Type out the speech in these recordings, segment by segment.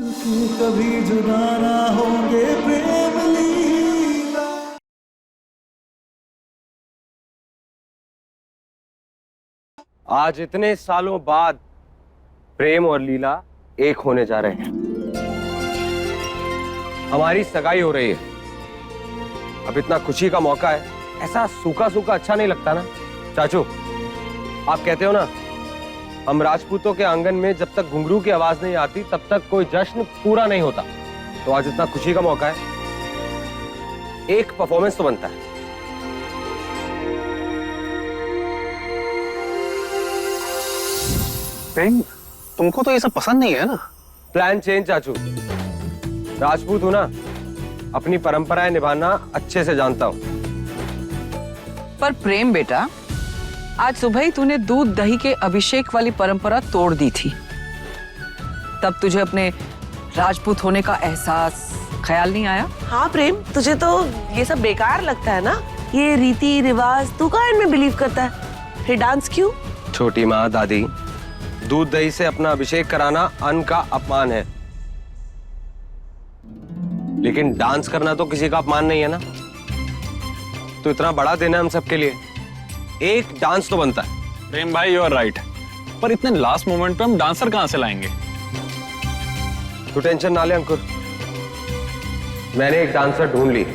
कि कभी जुदा ना होंगे प्रेम लीला। आज इतने सालों बाद प्रेम और लीला एक होने जा रहे हैं। हमारी सगाई हो रही है। अब इतना खुशी का मौका है, ऐसा सूखा सूखा अच्छा नहीं लगता ना। चाचू, आप कहते हो ना, हम राजपूतों के आंगन में जब तक घुंघरू की आवाज नहीं आती तब तक कोई जश्न पूरा नहीं होता। तो आज इतना खुशी का मौका है, एक परफॉर्मेंस तो बनता है। प्रेम, तुमको तो ये सब पसंद नहीं है ना? प्लान चेंज चाचू। राजपूत हूं ना, अपनी परंपराएं निभाना अच्छे से जानता हूं। पर प्रेम बेटा, आज सुबह ही तूने दूध दही के अभिषेक वाली परंपरा तोड़ दी थी। तब तुझे अपने राजपूत होने का एहसास, ख्याल नहीं आया? हाँ प्रेम, तुझे तो ये सब बेकार लगता है ना, ये रीति रिवाज, तू कहाँ इनमें बिलीव करता है? फिर डांस क्यों? छोटी माँ, दादी, दूध दही से अपना अभिषेक कराना अन्न का अपमान है, लेकिन डांस करना तो किसी का अपमान नहीं है ना। तो इतना बड़ा दिन है हम सबके लिए, एक डांस तो बनता है। प्रेम भाई, यू आर राइट, पर इतने लास्ट मोमेंट पे हम डांसर कहाँ से लाएंगे? तू टेंशन ना ले अंकुर, मैंने एक डांसर ढूंढ ली।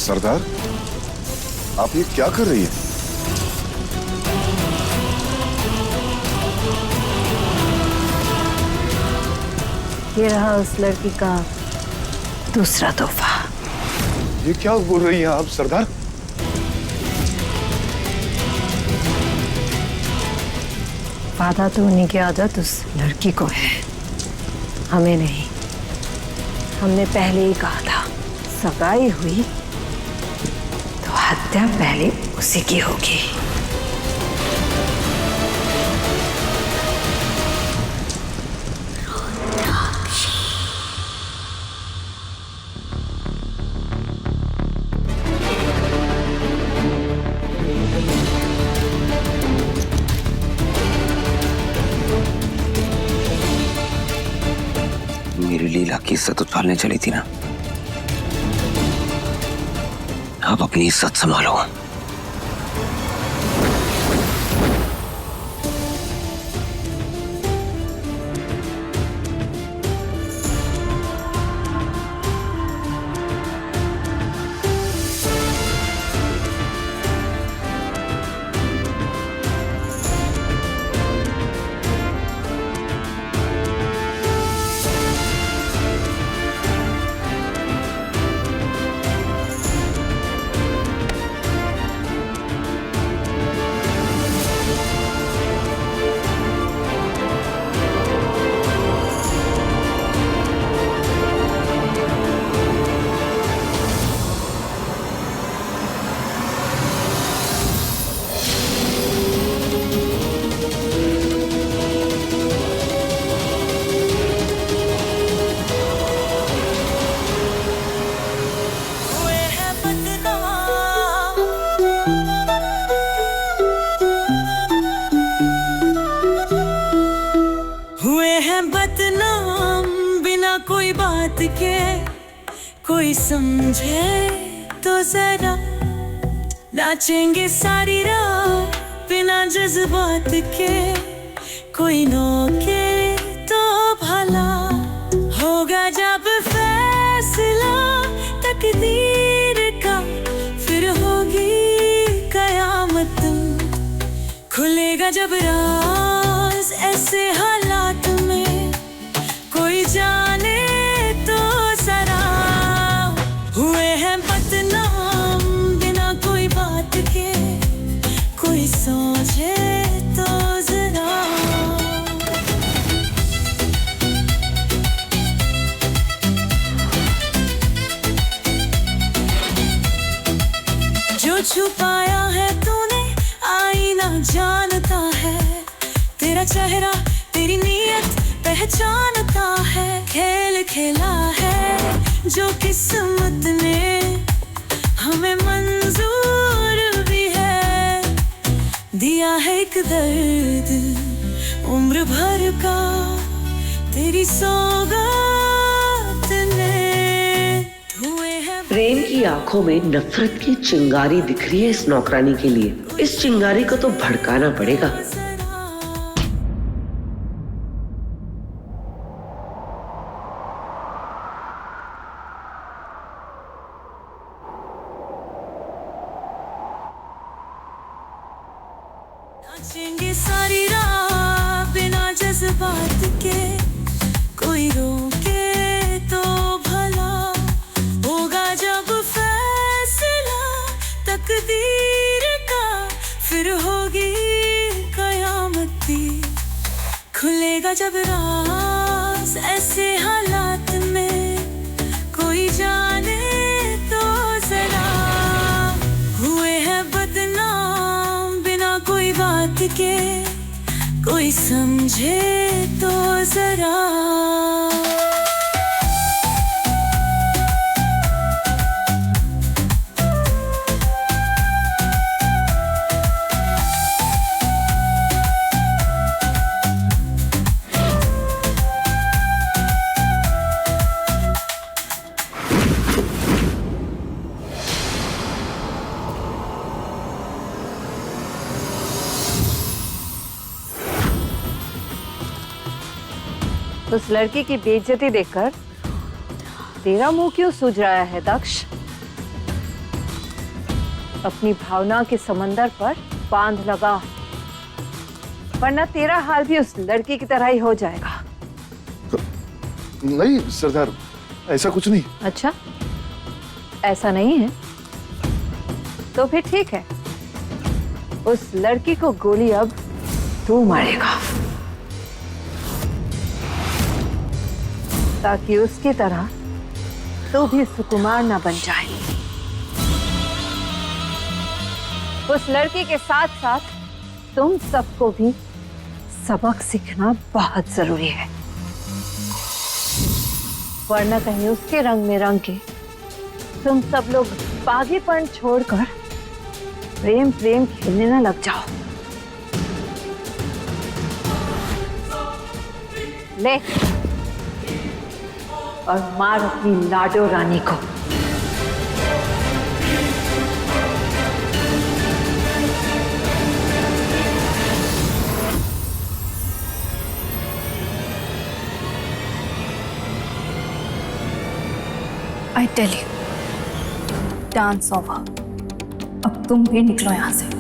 सरदार, आप ये क्या कर रही हैं? ये रहा उस लड़की का दूसरा तोहफा। ये क्या बोल रही हैं आप सरदार? वादा तो उन्हीं की आदत उस लड़की को है, हमें नहीं। हमने पहले ही कहा था, सगाई हुई तो हत्या पहले उसी की होगी। मेरी लीला की इज्जत उछालने चली थी ना, अब अपनी इज्जत संभालो। कोई बात के कोई समझे तो जरा, नाचेंगे सारी रात बिना जज्बात के, कोई नोके तो भला होगा जब फैसला तकदीर का, फिर होगी कयामत, खुलेगा जब राज ऐसे हालात में, कोई जाने तो जरा, हुए हैं बदनाम बिना कोई बात के, कोई सोचे तो जरा जो छुपाया है तूने आईना जानता है, तेरा चेहरा तेरी नीयत पहचानता है। खेल खेला है जो किस्मत ने हमें मंजूर भी है, दिया है एक दर्द उम्र भर का तेरी सौगात ने। धुए हैं प्रेम की आंखों में नफरत की चिंगारी दिख रही है इस नौकरानी के लिए। इस चिंगारी को तो भड़काना पड़ेगा। नाचेंगे सारी रात बिना जज्बात के, कोई रोके तो भला होगा जब फैसला तकदीर का, फिर होगी कयामती। खुलेगा जब राज ऐसे हालात में, कोई जाने तो जरा हुए हैं बदनाम बिना कोई बात के, कोई समझे तो जरा। उस लड़की की बेइज्जती देखकर तेरा मुंह क्यों सूज रहा है दक्ष? अपनी भावना के समंदर पर बांध लगा, वरना तेरा हाल भी उस लड़की की तरह ही हो जाएगा। नहीं सरदार, ऐसा कुछ नहीं। अच्छा, ऐसा नहीं है तो फिर ठीक है, उस लड़की को गोली अब तू मारेगा, ताकि उसकी तरह तू भी सुकुमार ना बन जाए। उस लड़की के साथ साथ तुम सबको भी सबक सीखना बहुत जरूरी है, वरना कहीं उसके रंग में रंग के तुम सब लोग बागीपन छोड़कर प्रेम प्रेम खेलने ना लग जाओ। ले और मार अपनी लाडो रानी को। I tell you, dance over. अब तुम भी निकलो यहाँ से।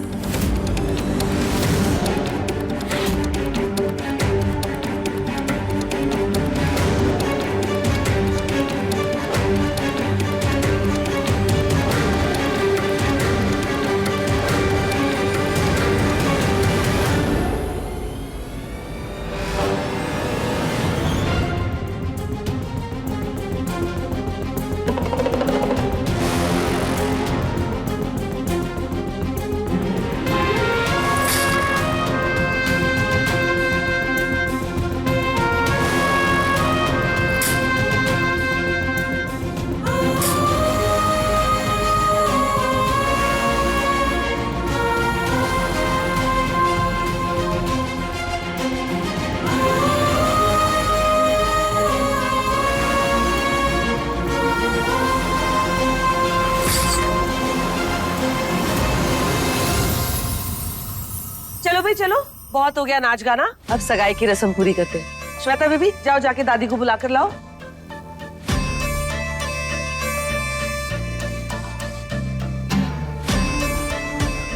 चलो, बहुत हो गया नाच गाना, अब सगाई की रस्म पूरी करते हैं। श्वेता बेबी, जाओ जाके दादी को बुला कर लाओ।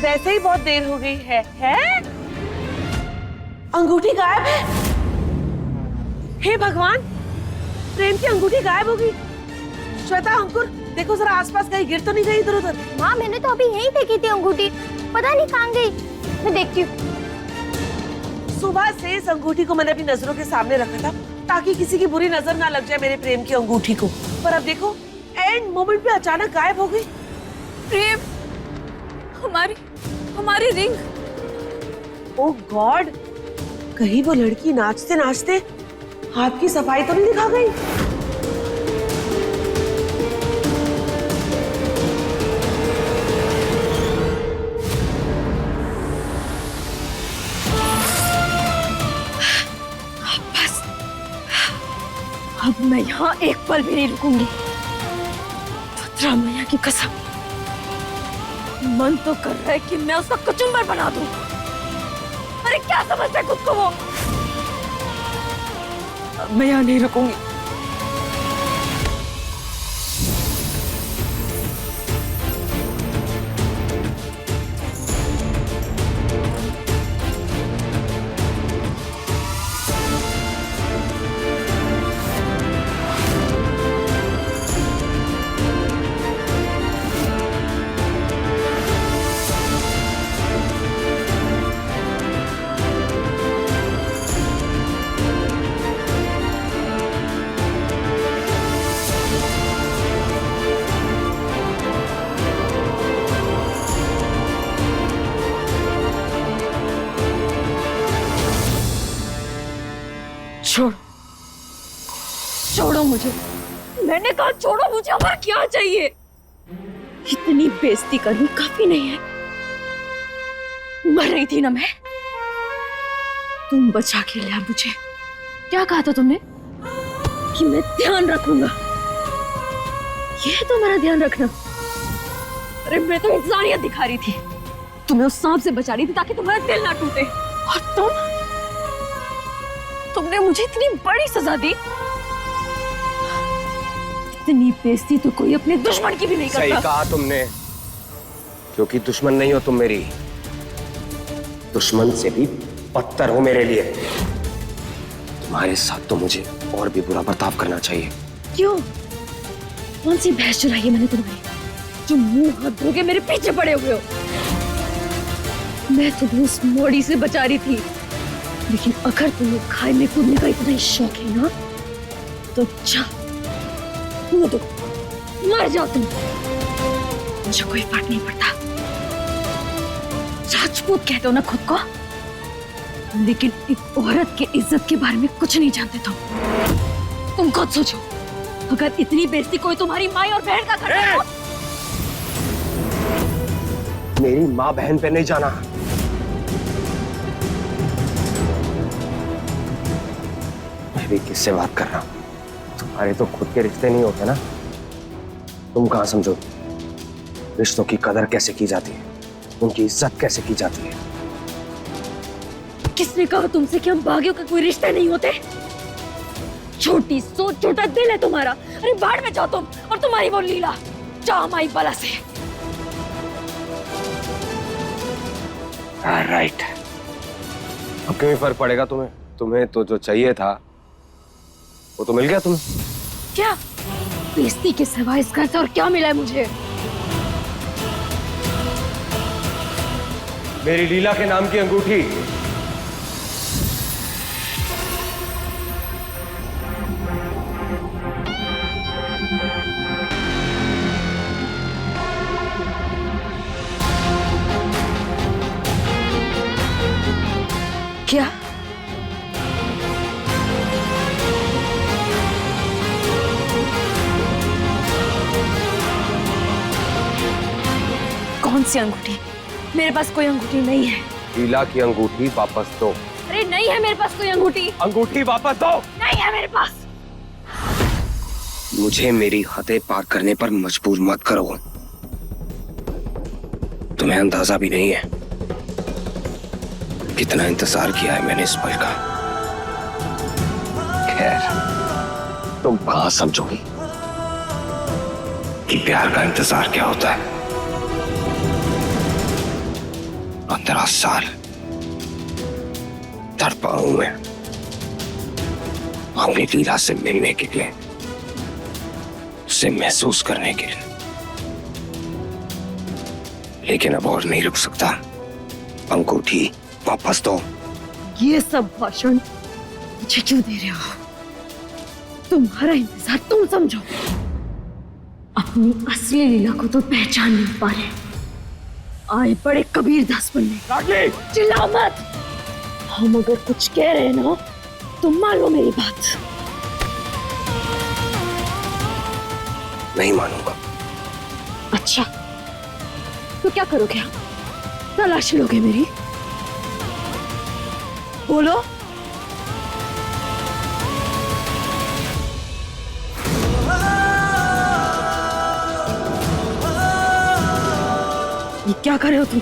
वैसे ही बहुत देर हो गई है? अंगूठी गायब है। हे भगवान, प्रेम की अंगूठी गायब हो गई। श्वेता, अंकुर, देखो जरा आसपास कहीं गिर तो नहीं गई इधर उधर। माँ, मैंने तो अभी यहीं फेंकी थी अंगूठी। पता नहीं कहाँ गई। मैं देखती हूँ। सुबह से इस अंगूठी को मैंने अपनी नजरों के सामने रखा था ताकि किसी की बुरी नजर ना लग जाए मेरे प्रेम की अंगूठी को, पर अब देखो एंड मोमेंट पे अचानक गायब हो गई। प्रेम, हमारी रिंग। ओह गॉड, कहीं वो लड़की नाचते नाचते हाथ की सफाई तो नहीं दिखा गई? बस अब मैं यहाँ एक पल भी नहीं रुकूंगी। धुतरा मैया की कसम, मन तो कर रहा है कि मैं उसका कचुम्बर बना दूं। अरे क्या समझता है खुद को वो? अब मैं यहाँ नहीं रुकूंगी। छोड़ो मुझे, मैंने कहा छोड़ो मुझे। अब क्या चाहिए? इतनी बेइज्जती करनी काफी नहीं है। मर रही थी ना मैं, तुम बचा के लिया मुझे। क्या कहा था तुमने? कि मैं ध्यान रखूंगा। ये है तुम्हारा ध्यान रखना? अरे मैं तो इंसानियत दिखा रही थी, तुम्हें उस सांप से बचा रही थी ताकि तुम्हारा दिल ना टूटे। और तुमने मुझे इतनी बड़ी सजा दी। इतनी बेइज्जती तो कोई अपने दुश्मन की भी नहीं करता। सही कहा तुमने, क्योंकि दुश्मन नहीं हो तुम मेरी, दुश्मन से भी बदतर हो मेरे लिए। तुम्हारे साथ तो मुझे और भी बुरा बर्ताव करना चाहिए। क्यों? कौन सी भैंस चुराई है मैंने तुम्हारी, जो मुंह हाथ धो के मेरे पीछे पड़े हुए हो? मैं तुम्हें उस मोड़ी से बचा रही थी, लेकिन अगर तुम्हें खाई में कूदने का इतना ही शौक है ना, तो जा कूदो, मर जाओ तुम। मुझे कोई फर्क नहीं पड़ता। राजपूत कहते हो ना खुद को, लेकिन एक औरत के इज्जत के बारे में कुछ नहीं जानते तुम खुद सोचो, अगर इतनी बेइज्जती कोई तुम्हारी माँ और बहन का करता हो। मेरी माँ बहन पे नहीं जाना। मैं भी किससे बात कर रहा हूँ? तुम्हारे तो खुद के रिश्ते नहीं होते ना, तुम कहाँ समझो रिश्तों की कदर कैसे की जाती है, उनकी इज्जत कैसे की जाती है। किसने कहा तुमसे कि हम बागियों के कोई रिश्ते नहीं होते? छोटी सोच, छोटा दिल है तुम्हारा। अरे बाढ़ में जाओ तुम और तुम्हारी वो लीला, जाओ हमारी बला से। राइट, अब क्यों फर्क पड़ेगा तुम्हें? तुम्हें तो जो चाहिए था वो तो मिल गया तुम्हें। क्या बेइज्जती के सिवा इस घर से और क्या मिला है मुझे? मेरी लीला के नाम की अंगूठी। क्या? कौन सी अंगूठी? मेरे पास कोई अंगूठी नहीं है। लीला की अंगूठी वापस दो। अरे नहीं है मेरे पास कोई अंगूठी। अंगूठी वापस दो। नहीं है मेरे पास। मुझे मेरी हदें पार करने पर मजबूर मत करो। तुम्हें अंदाजा भी नहीं है कितना इंतजार किया है मैंने इस पल का। खैर, तुम कहां समझोगी कि प्यार का इंतजार क्या होता है। 15 साल तड़पा हूं मैं अपनी लीला से मिलने के लिए, उसे महसूस करने के लिए। लेकिन अब और नहीं रुक सकता। अंगूठी वापस दो। ये सब भाषण मुझे क्यों दे रहे हो? तुम्हारा इंतजार तुम समझो, अपनी असली लीला को तो पहचान नहीं पा रहे। आए पड़े कबीर दास बनने। चिल्लाओ मत। हम अगर कुछ कह रहे हैं ना तो मान लो मेरी बात। नहीं मानूंगा। अच्छा, तो क्या करोगे? तलाशी लोगे मेरी? बोलो। ये क्या कर रहे हो तुम?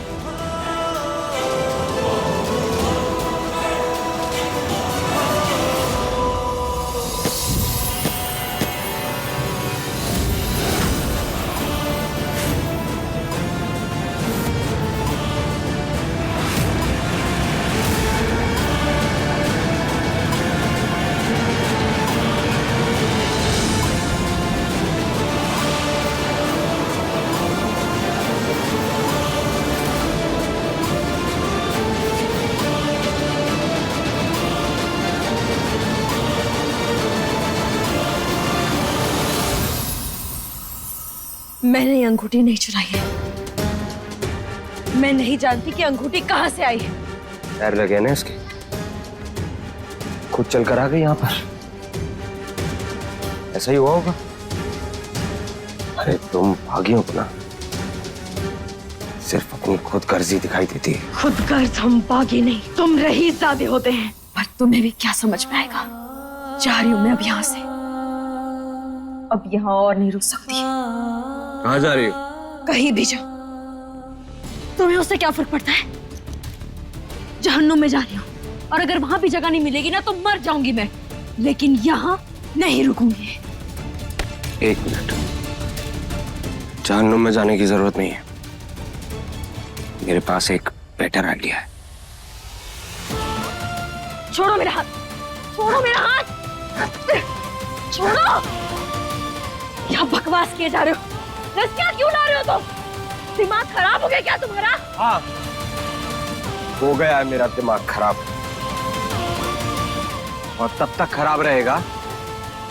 मैंने ये अंगूठी नहीं चुराई है। मैं नहीं जानती कि अंगूठी कहां से आई है। पैर लगे ना इसके, खुद चल कर आ गई यहाँ पर। ऐसा ही हुआ होगा। अरे तुम भागी हो ना, सिर्फ अपनी खुद गर्जी दिखाई देती है। खुद गर्ज हम बागी नहीं, तुम रही ज्यादा होते हैं। पर तुम्हें भी क्या समझ में आएगा। जा रही हूं मैं अब यहाँ से। अब यहाँ और नहीं रुक सकती। कहाँ जा रही हो? कहीं भी जाओ, तुम्हें उससे क्या फर्क पड़ता है? जहन्नुम में जा रही हूँ, और अगर वहां भी जगह नहीं मिलेगी ना तो मर जाऊंगी मैं, लेकिन यहाँ नहीं रुकूंगी। एक मिनट, जहन्नुम में जाने की जरूरत नहीं है। मेरे पास एक बेटर आइडिया है। छोड़ो मेरा हाथ, छोड़ो मेरा हाथ, छोड़ो। यहाँ बकवास किए जा रहे हो। रस्सियाँ क्यों ला रहे हो तुम? दिमाग खराब हो गया क्या तुम्हारा? हाँ, हो गया है मेरा दिमाग खराब, और तब तक खराब रहेगा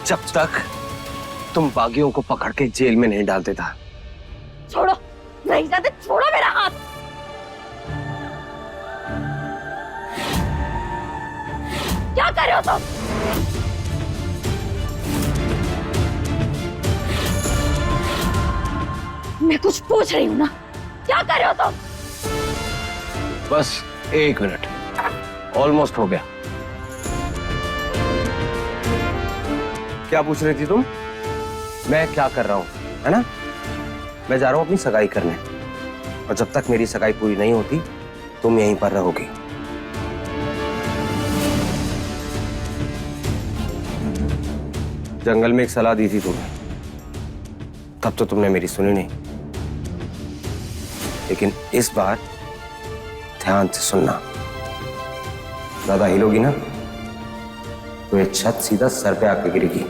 जब तक तुम बागियों को पकड़ के जेल में नहीं डाल देता। छोड़ो, नहीं जाते, छोड़ो मेरा हाथ। क्या कर रहे हो तुम? मैं कुछ पूछ रही हूँ ना, क्या कर रहे हो तुम? बस एक मिनट, ऑलमोस्ट हो गया। क्या पूछ रही थी तुम? मैं क्या कर रहा हूं, है ना? मैं जा रहा हूं अपनी सगाई करने, और जब तक मेरी सगाई पूरी नहीं होती तुम यहीं पर रहोगी। जंगल में एक सलाह दी थी तुम्हें, तब तो तुमने मेरी सुनी नहीं, लेकिन इस बार ध्यान से सुनना। ज्यादा हिलोगी ना तो ये छत सीधा सर पे आके गिरेगी।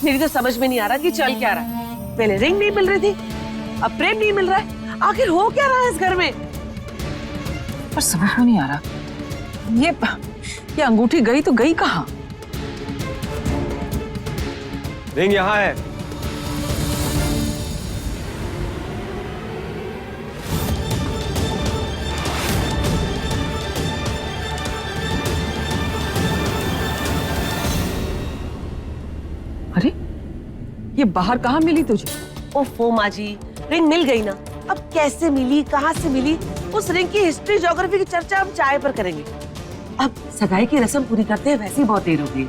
मेरी तो समझ में नहीं आ रहा कि चल क्या रहा है। पहले रिंग नहीं मिल रही थी, अब प्रेम नहीं मिल रहा है। आखिर हो क्या रहा है इस घर में? पर समझ में नहीं आ रहा, ये अंगूठी गई तो गई कहाँ? रिंग यहाँ है। अरे ये बाहर कहाँ मिली तुझे? ओफो माँ जी, रिंग मिल गई ना। अब कैसे मिली, कहाँ से मिली, उस रिंग की हिस्ट्री ज्योग्राफी की चर्चा हम चाय पर करेंगे। अब सगाई की रस्म पूरी करते हैं, वैसे ही बहुत देर हो गई।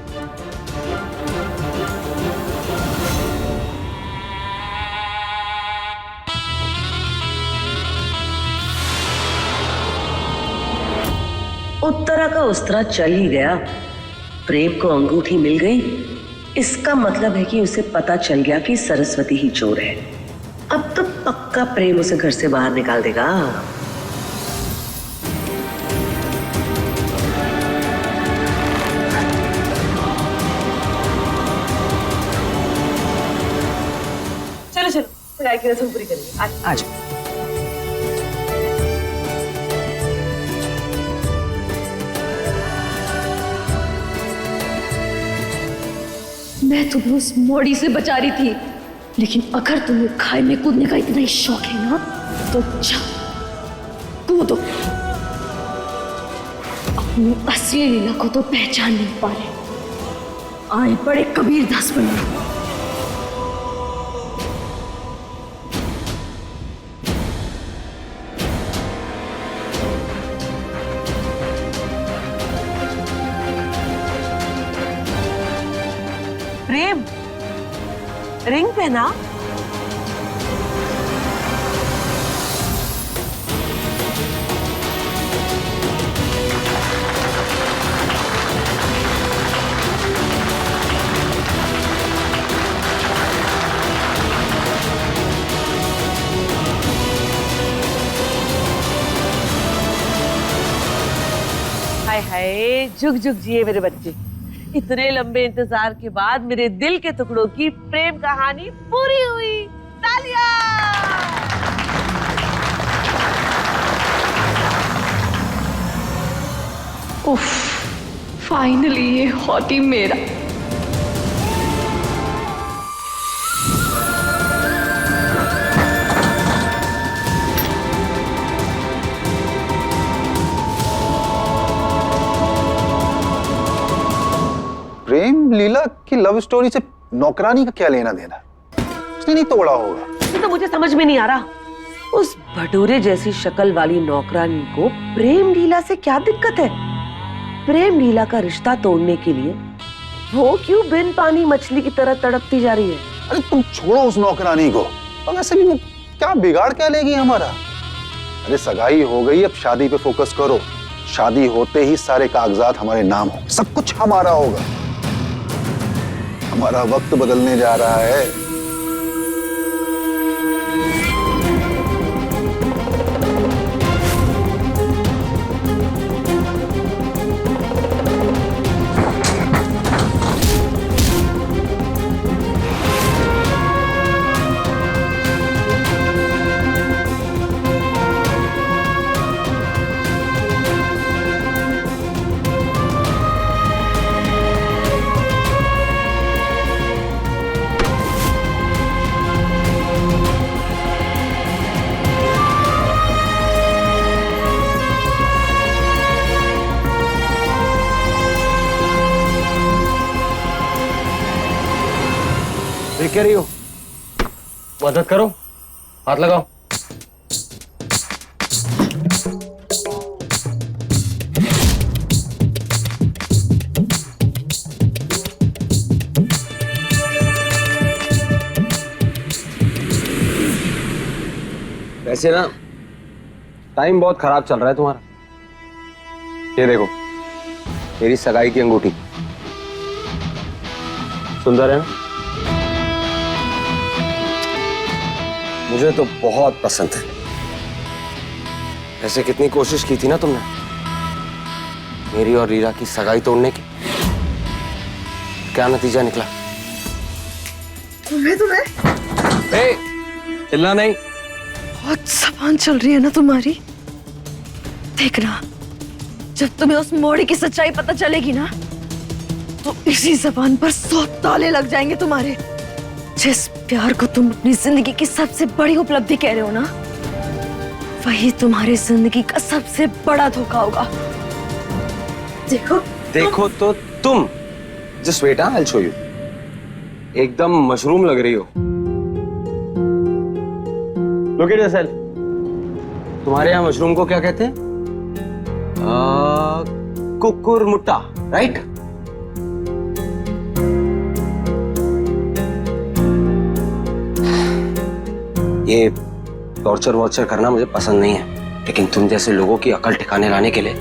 उत्तरा का उस्तरा चल ही गया, प्रेम को अंगूठी मिल गई, इसका मतलब है कि उसे पता चल गया कि सरस्वती ही चोर है। अब तो पक्का प्रेम उसे घर से बाहर निकाल देगा। चलो चलो, सगाई की रस्म पूरी करेंगे। आज मैं तुम्हें उस मोड़ी से बचा रही थी, लेकिन अगर तुम्हें खाई में कूदने का इतना ही शौक है ना, तो जाओ कूदो। अपनी असली लीला को तो पहचान नहीं पा रहे, आए पड़े कबीर दास बनने। प्रेम, रिंग पहना। हाय हाय, जुग जुग जिए मेरे बच्चे। इतने लंबे इंतजार के बाद मेरे दिल के टुकड़ों की प्रेम कहानी पूरी हुई। तालियां! उफ, फाइनली ये हॉटी मेरा। प्रेम लीला की लव स्टोरी से नौकरानी का क्या लेना देना? उसने नहीं तोड़ा होगा। ये तो मुझे समझ में नहीं आ रहा, उस भटूरे जैसी शक्ल वाली नौकरानी को प्रेम लीला से क्या दिक्कत है? प्रेम लीला का रिश्ता तोड़ने के लिए वो क्यों बिन पानी मछली की तरह तड़पती जा रही है? अरे तुम छोड़ो उस नौकरानी को, और वैसे भी वो क्या बिगाड़ क्या लेगी हमारा? अरे सगाई हो गई, अब शादी पे फोकस करो। शादी होते ही सारे कागजात हमारे नाम हो, सब कुछ हमारा होगा। हमारा वक्त बदलने जा रहा है। देख क्या रही हो? मदद करो, हाथ लगाओ। वैसे ना टाइम बहुत खराब चल रहा है तुम्हारा। ये देखो, मेरी सगाई की अंगूठी सुंदर है ना? मुझे तो बहुत पसंद है। ऐसे कितनी कोशिश की थी ना तुमने मेरी और रीरा की सगाई तोड़ने की, क्या नतीजा निकला? तुम्हें चिल्ला नहीं। बहुत जबान चल रही है ना तुम्हारी। देखना, जब तुम्हें उस मोड़ी की सच्चाई पता चलेगी ना, तो इसी जबान पर 100 ताले लग जाएंगे तुम्हारे। जिस प्यार को तुम अपनी जिंदगी की सबसे बड़ी उपलब्धि कह रहे हो ना, वही तुम्हारी जिंदगी का सबसे बड़ा धोखा होगा। देखो तो तुम just wait, I will show you. एकदम मशरूम लग रही हो। Look at yourself. तुम्हारे यहाँ मशरूम को क्या कहते हैं? कुकुरमुट्टा, राइट? ये टॉर्चर वॉर्चर करना मुझे पसंद नहीं है, लेकिन तुम जैसे लोगों की अकल ठिकाने लाने के लिए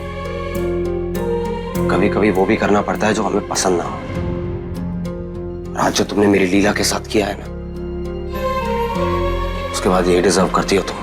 कभी कभी वो भी करना पड़ता है जो हमें पसंद ना हो। आज जो तुमने मेरी लीला के साथ किया है ना, उसके बाद ये डिजर्व करती हो तुम।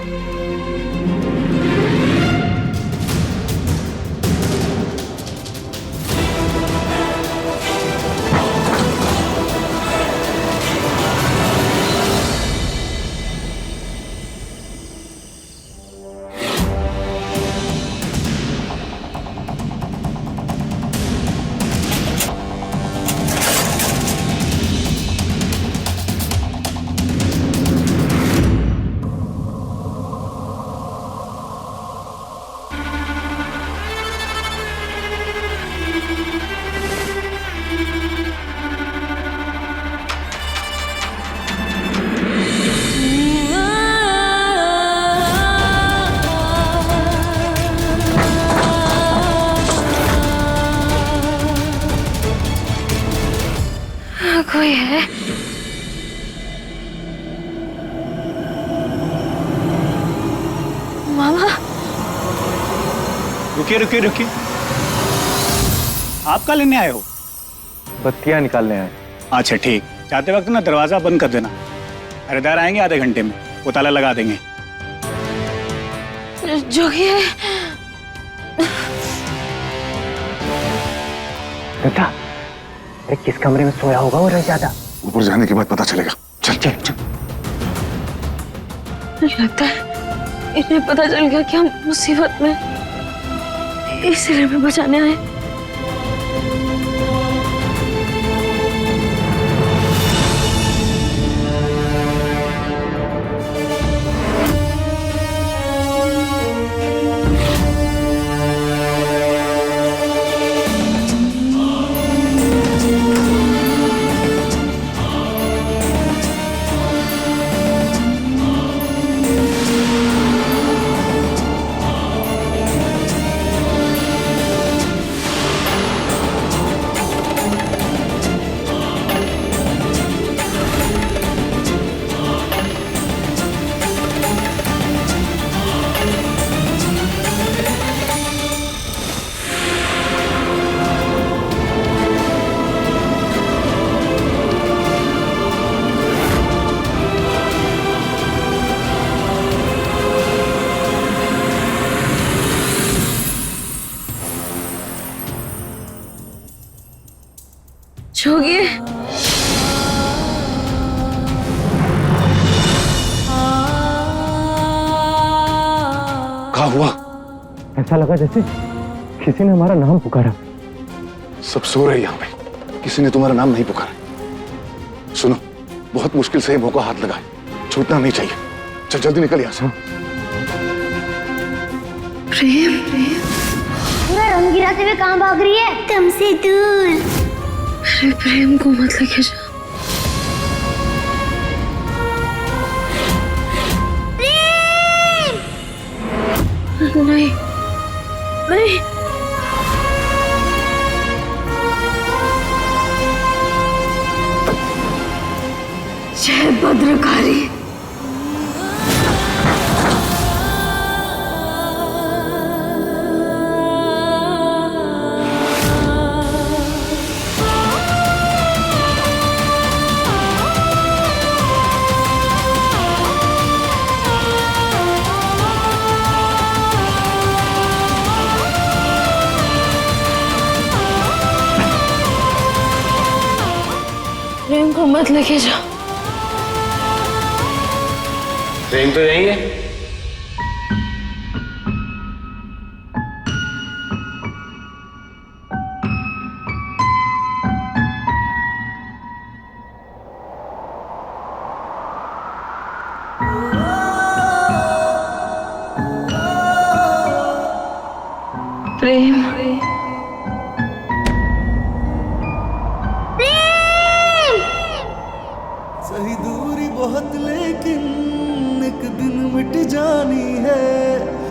कोई है? मामा, रुकिए रुकिए रुकिए, आप क्या लेने आए हो? बत्तियां निकालने आए। अच्छा ठीक, जाते वक्त ना दरवाजा बंद कर देना, खरीदार आएंगे आधे घंटे में, वो ताला लगा देंगे। जोगी बेटा, अरे किस कमरे में सोया होगा वो रह? ऊपर जाने के बाद पता चलेगा। चल चल चल। लगता है इन्हें पता चल गया कि हम मुसीबत में, इसलिए हमें बचाने आए। जोगी, क्या हुआ? ऐसा लगा जैसे किसी ने हमारा नाम पुकारा। सब सो रहे यहाँ पे, किसी ने तुम्हारा नाम नहीं पुकारा। सुनो, बहुत मुश्किल से मुंह को हाथ लगाए, छूटना नहीं चाहिए। चल जल्दी निकल यहाँ से। प्रेम, पूरा रंग गिराते हुए कहाँ भाग रही है? तुमसे दूर। अरे प्रेम को मत लेके जा। नहीं नहीं, जय भद्रकाली। प्रेम को मत लेके जा। प्रेम तो यही है। प्रेम, सही दूरी बहुत लेकिन एक दिन मिट जानी है।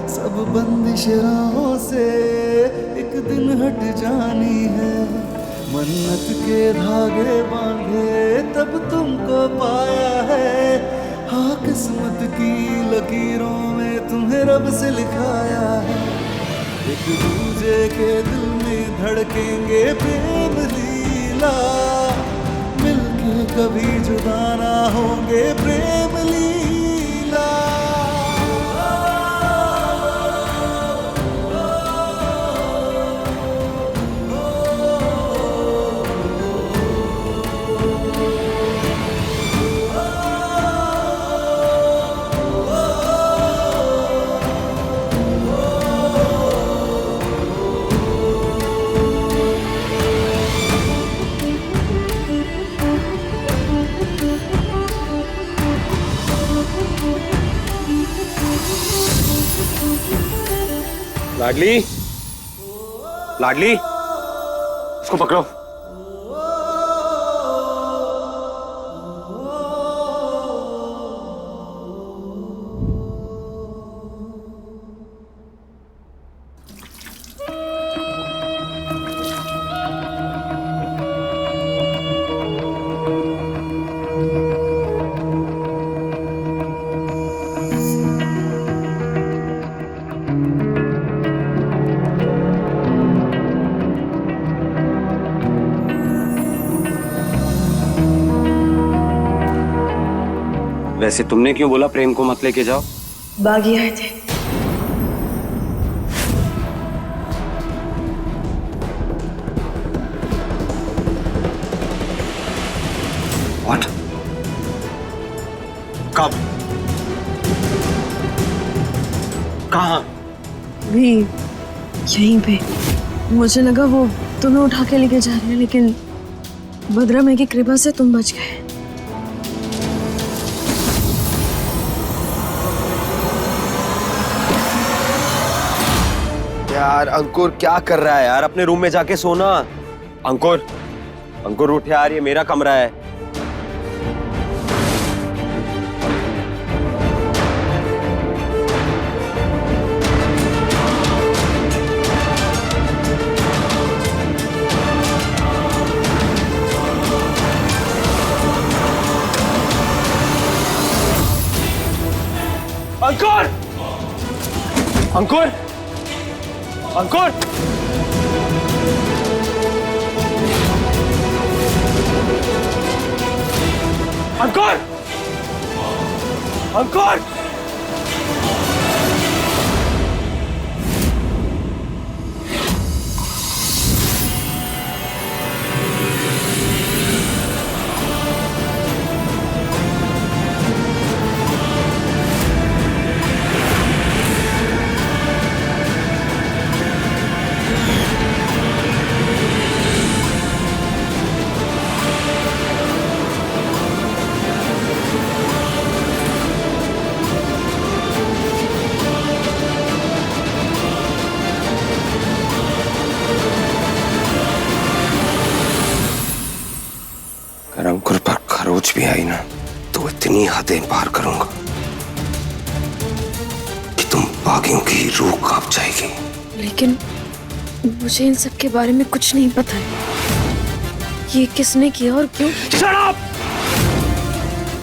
सब बंदिश राहों से एक दिन हट जानी है। मन्नत के धागे बांधे तब तुमको पाया है। हाँ, किस्मत की लकीरों में तुम्हें रब से लिखाया है। एक दूजे के दिल में धड़केंगे प्रेम लीला, मिलके कभी जुदा ना होंगे प्रेम लीला। लाडली, लाडली, इसको पकड़ो। वैसे तुमने क्यों बोला प्रेम को मत लेके जाओ? बागी आए थे। What? कब? कहाँ? भी यहीं पे। मुझे लगा वो तुम्हें उठा के लेके जा रहे हैं, लेकिन भद्रा माई की कृपा से तुम बच गए। यार अंकुर क्या कर रहा है यार? अपने रूम में जाके सोना। अंकुर, अंकुर उठ यार, ये मेरा कमरा है। अंकुर, अंकुर, अंकुर, अंकुर, अंकुर, अगर अंकुर पर खरोच भी आई ना तो इतनी हदें पार करूंगा कि तुम बागियों की रूह कांप जाएगी। लेकिन मुझे इन सब के बारे में कुछ नहीं पता है। ये किसने किया और क्यों? Shut up!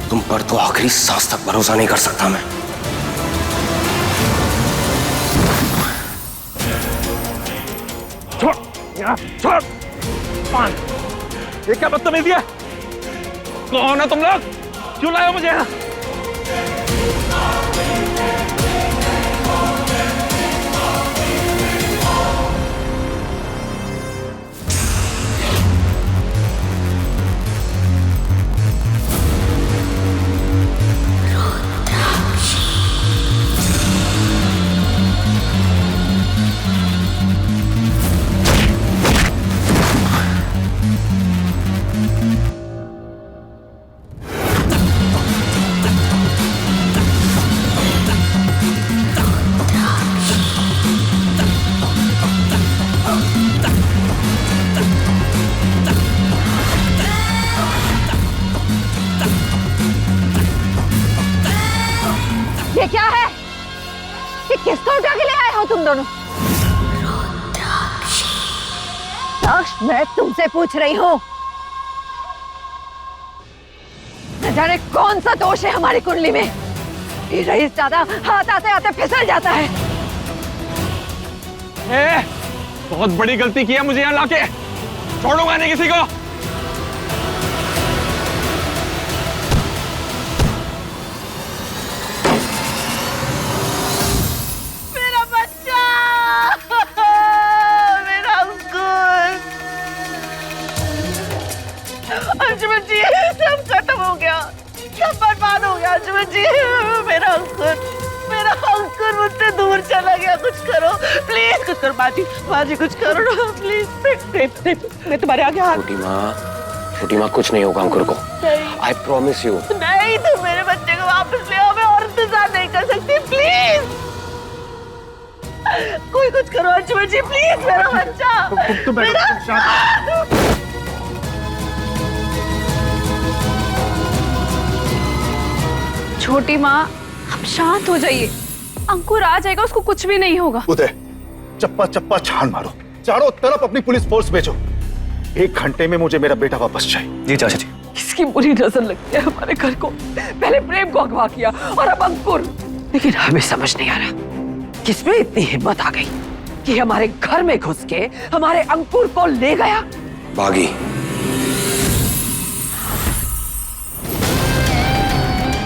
तुम पर तो आखिरी सांस तक भरोसा नहीं कर सकता मैं। छोड़, छोड़, ये क्या बदतमीजी है? कौन है तुम लोग? क्यों लाए हो मुझे यहाँ? ये क्या है? ये किसको उठा के ले आए हो तुम दोनों? साक्ष, मैं तुमसे पूछ रही हूँ, न जाने कौन सा दोष है हमारी कुंडली में। ये रईस ज्यादा हाथ आते आते फिसल जाता है। बहुत बड़ी गलती की है मुझे यहाँ लाके। छोड़ूंगा नहीं किसी को। मेरा बच्चा, मेरा अंकुर। अंजुमन जी, सब खत्म हो गया, सब बर्बाद हो गया। अंजुमन जी, मेरा अंकुर मुझसे दूर चला गया। कुछ करो प्लीज, कुछ करो बाजी, बाजी कुछ करो ना प्लीज। मैं तुम्हारे आगे हाथ। छोटी माँ कुछ नहीं होगा अंकुर को। I promise you. नहीं, तुम मेरे बच्चे को वापस ले आओ। मैं और इंतजार नहीं कर सकती, प्लीज कोई कुछ करो। अंजुमन जी प्लीज, मेरा बच्चा। छोटी माँ, आप शांत हो जाइए। अंकुर आ जाएगा, उसको कुछ भी नहीं होगा। उदय, चप्पा चप्पा छान मारो, चारों तरफ अपनी पुलिस फोर्स भेजो। 1 घंटे में मुझे मेरा बेटा वापस चाहिए। जी चाचा जी। किसकी बुरी नजर लगती है हमारे घर को। पहले प्रेम को अगवा किया और अब अंकुर। लेकिन हमें समझ नहीं आ रहा किसमें इतनी हिम्मत आ गई कि हमारे घर में घुस के हमारे अंकुर को ले गया। बागी,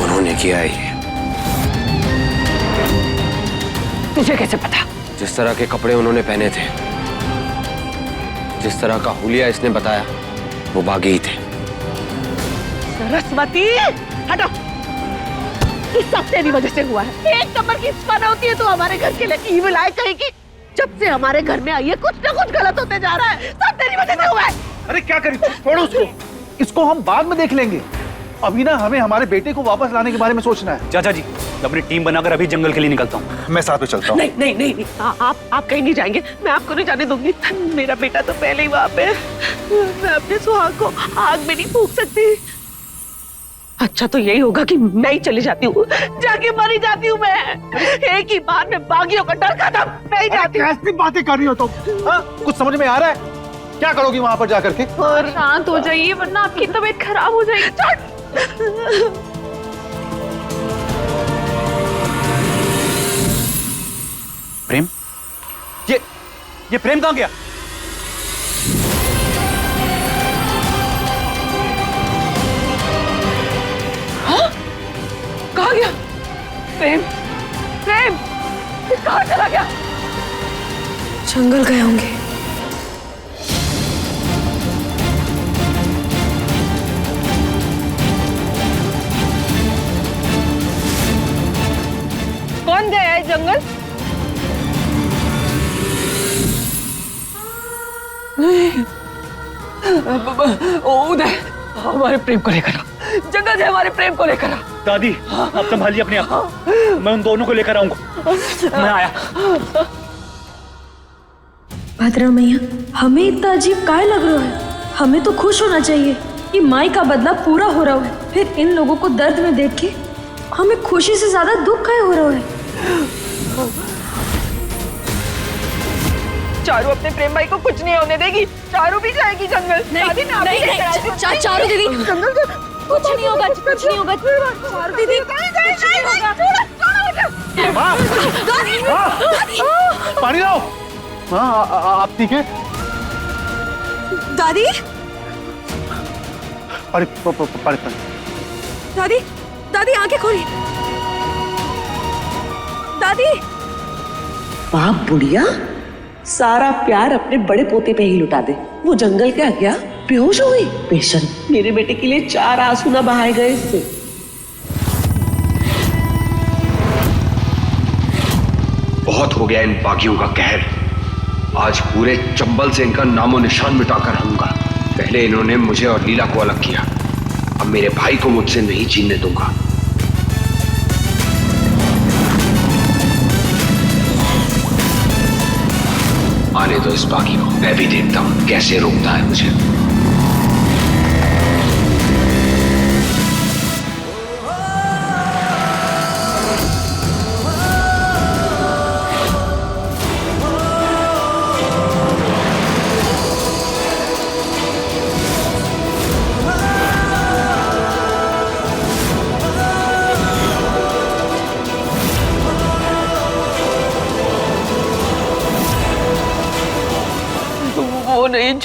उन्होंने किया है ये। तुझे कैसे पता? जिस तरह के कपड़े उन्होंने पहने थे, जिस तरह का हुलिया इसने बताया, वो बागी ही थे। सरस्वती हटो, इस सब तेरी वजह से हुआ है। एक नंबर की स्पना होती है तो हमारे घर के लिए ईविल आई कहेगी। जब से हमारे घर में आई है कुछ ना कुछ गलत होते जा रहा है। सब तेरी वजह से हुआ है। अरे क्या करें, छोड़ो उसको, इसको हम बाद में देख लेंगे। अभी ना हमें हमारे बेटे को वापस लाने के बारे में सोचना है। चाचा जी, मैं अपनी टीम बनाकर अभी जंगल के लिए निकलता हूँ। मैं साथ में चलता हूँ। नहीं नहीं नहीं, आप कहीं नहीं जाएंगे। मैं आपको नहीं जाने दूंगी। मेरा बेटा तो पहले ही वहाँ पे। मैं अपने सुहाग को आग में नहीं फूंक सकती। अच्छा तो यही होगा कि मैं ही चली जाती हूँ, जाके मरी जाती हूँ मैं। एक ही बार में बागियों का डर खत्म। मैं ही जाती हूँ। कैसी बातें कर रही हो तुम? कुछ समझ में आ रहा है? क्या करोगी वहाँ पर जाकर के? और शांत हो जाइए वरना आपकी तबीयत खराब हो जाएगी। प्रेम, ये प्रेम कहाँ गया? हाँ? कहाँ गया? प्रेम, प्रेम कहाँ चला गया? जंगल गए होंगे। कौन गया है जंगल? उदय, हमारे प्रेम को लेकर आओ। जंगल से हमारे प्रेम को लेकर आओ। दादी, आप संभालिए अपने आप को। मैं उन दोनों को लेकर आऊंगा। मैं आया। भद्रा मैया, हमें इतना अजीब काहे लग रहा है? हमें तो खुश होना चाहिए कि माई का बदला पूरा हो रहा है। फिर इन लोगों को दर्द में देख के हमें खुशी से ज्यादा दुख काहे हो रहा है? चारू अपने प्रेम भाई को कुछ नहीं होने देगी। चारू भी जाएगी जंगल। चारू दीदी, जंगल से कुछ नहीं होगा, कुछ नहीं होगा। चारू दीदी पानी लाओ। हाँ, आप ठीक है? दादी, पानी। दादी, दादी आंखें खोली। दादी। बाप बुढ़िया, सारा प्यार अपने बड़े पोते पे ही लुटा दे। वो जंगल क्या गया, बेहोश हो गई। बेशर्म, मेरे बेटे के लिए 4 आंसू ना बहाए गए इससे। बहुत हो गया इन बागियों का कहर। आज पूरे चंबल से इनका नामो निशान मिटाकर रहूंगा। पहले इन्होंने मुझे और लीला को अलग किया, अब मेरे भाई को मुझसे नहीं जीने दूंगा। आने दो इस बागी को, मैं भी देखता हूं कैसे रोकता है मुझे।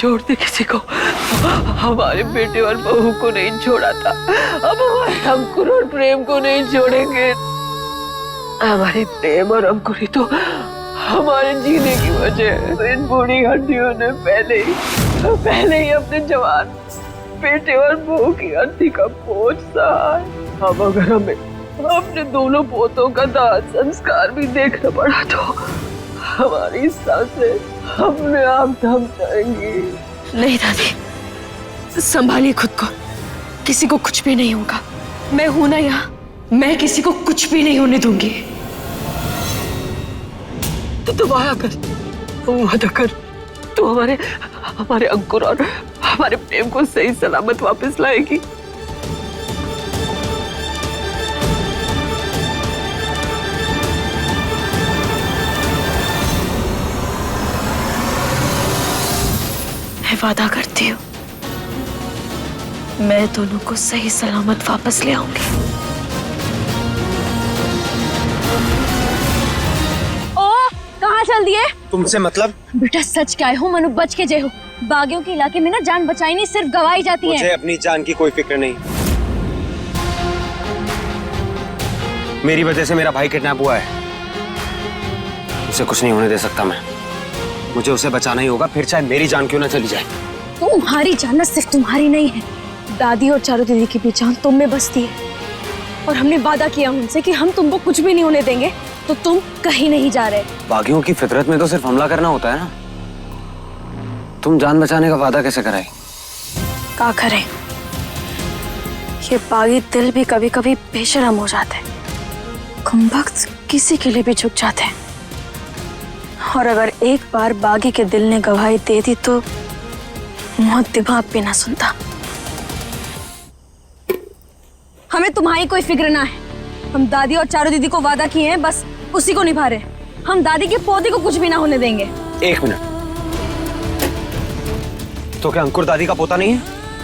छोड़ते किसी को, हमारे बेटे और बहू को नहीं छोड़ा था, अब हमारे अंकुर और प्रेम को नहीं छोड़ेंगे। हमारे प्रेम और अंकुर ही तो हमारे जीने की वजह है। इन बूढ़ी हड्डियों ने पहले ही अपने जवान बेटे और बहू की अर्थी का बोझ सहा है। अब अगर हमें अपने दोनों पोतों का दाह संस्कार भी देखना पड़ा तो हमारी सांसें अपने आप थम जाएंगी। नहीं दादी, संभालिए खुद को, किसी को कुछ भी नहीं होगा। मैं हूं ना यहाँ, मैं किसी को कुछ भी नहीं होने दूंगी। तो तू वादा कर, तू हमारे अंकुर और हमारे प्रेम को सही सलामत वापस लाएगी। मैं वादा करती हूँ, मैं दोनों को सही सलामत वापस ले आऊंगी। ओ, कहाँ चल दिए? तुमसे मतलब? बेटा सच क्या हो, मनु बच के जय हो। बागियों के इलाके में ना जान बचाई नहीं, सिर्फ गवाई जाती है। मुझे अपनी जान की कोई फिक्र नहीं। मेरी वजह से मेरा भाई किडनैप हुआ है, उसे कुछ नहीं होने दे सकता मैं। मुझे उसे बचाना ही होगा, फिर चाहे मेरी जान क्यों ना चली जाए। तुम्हारी जान ना सिर्फ तुम्हारी नहीं है, दादी और चारू दीदी की भी जान तुम में बसती है। और हमने वादा किया उनसे कि हम तुमको कुछ भी नहीं होने देंगे, तो तुम कहीं नहीं जा रहे। बागियों की फितरत में तो सिर्फ हमला करना होता है ना। तुम जान बचाने का वादा कैसे कराए? क्या करें, ये बागी दिल भी कभी कभी बेशरम हो जाते हैं, कमबख्त किसी के लिए भी झुक जाते हैं। और अगर एक बार बागी के दिल ने गवाही दे दी तो मौत दिमाग भी ना सुनता। हमें तुम्हारी कोई फिक्र ना है। हम दादी और चारू दीदी को वादा किए हैं, बस उसी को निभा रहे हैं। हम दादी के पौधे को कुछ भी ना होने देंगे। एक मिनट, तो क्या अंकुर दादी का पोता नहीं है?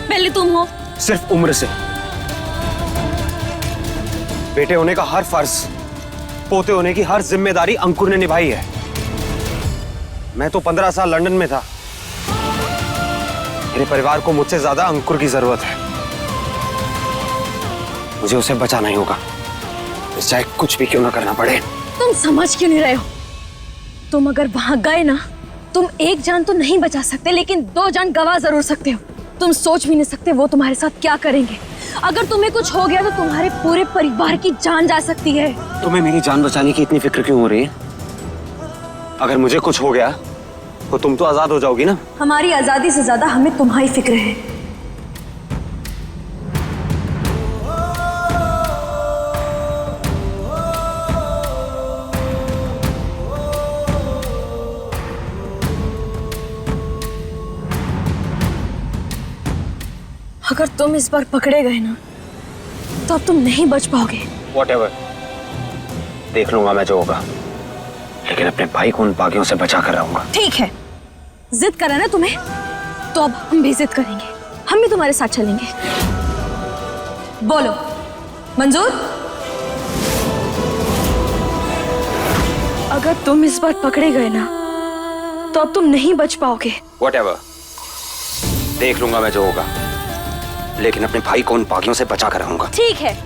पहले तुम हो। सिर्फ उम्र से। बेटे होने का हर फर्ज, पोते होने की हर जिम्मेदारी अंकुर ने निभाई है। मैं तो 15 साल लंदन में था। मेरे परिवार को मुझसे ज्यादा अंकुर की जरूरत है। मुझे उसे बचाना ही होगा, चाहे कुछ भी क्यों ना करना पड़े। तुम समझ क्यों नहीं रहे हो? तुम अगर वहां गए ना, तुम एक जान तो नहीं बचा सकते, लेकिन 2 जान गवा जरूर सकते हो। तुम सोच भी नहीं सकते वो तुम्हारे साथ क्या करेंगे। अगर तुम्हें कुछ हो गया तो तुम्हारे पूरे परिवार की जान जा सकती है। तुम्हें मेरी जान बचाने की इतनी फिक्र क्यों हो रही है? अगर मुझे कुछ हो गया तो तुम तो आजाद हो जाओगी ना। हमारी आजादी से ज्यादा हमें तुम्हारी फिक्र है। अगर तुम इस बार पकड़े गए ना, तो अब तुम नहीं बच पाओगे। Whatever, देख लूंगा मैं जो होगा, लेकिन अपने भाई को उन बागियों से बचा कर रहूंगा। ठीक है, जिद करा ना तुम्हें, तो अब हम भी जिद करेंगे। हम भी तुम्हारे साथ चलेंगे। बोलो, मंजूर? अगर तुम इस बार पकड़े गए ना, तो अब तुम नहीं बच पाओगे। Whatever, देख लूंगा मैं जो होगा, लेकिन अपने भाई को उन बागियों से बचा कर रहूंगा। ठीक है,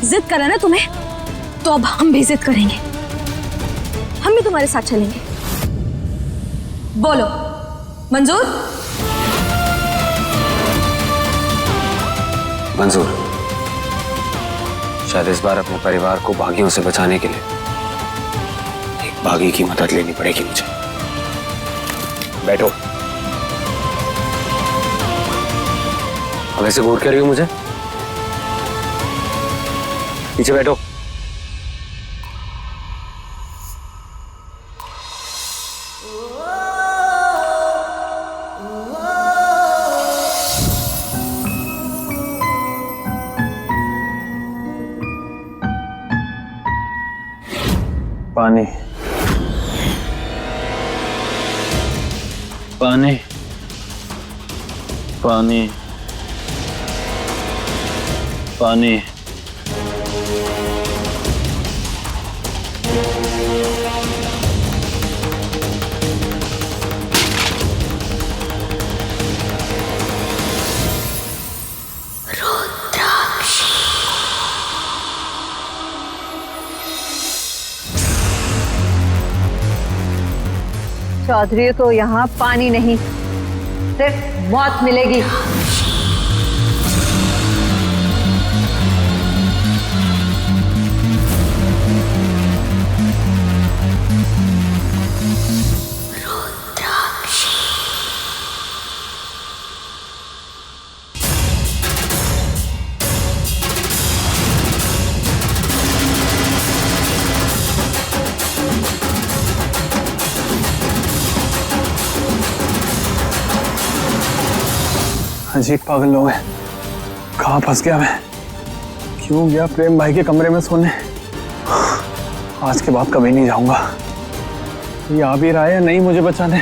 जिद करा ना तुम्हें, तो अब हम भी जिद करेंगे। हम भी तुम्हारे साथ चलेंगे। बोलो, मंजूर? मंजूर। शायद इस बार अपने परिवार को बागियों से बचाने के लिए एक बागी की मदद लेनी पड़ेगी मुझे। बैठो। अब ऐसे घूर कर रही हो मुझे? पीछे बैठो। पानी पानी पानी पानी। चौधरी को यहाँ पानी नहीं, सिर्फ मौत मिलेगी। अजीब पागल लोग हैं। कहाँ फंस गया मैं? क्यों गया प्रेम भाई के कमरे में सोने? आज के बाद कभी नहीं जाऊंगा। ये आ भी रहा है या नहीं मुझे बचाने?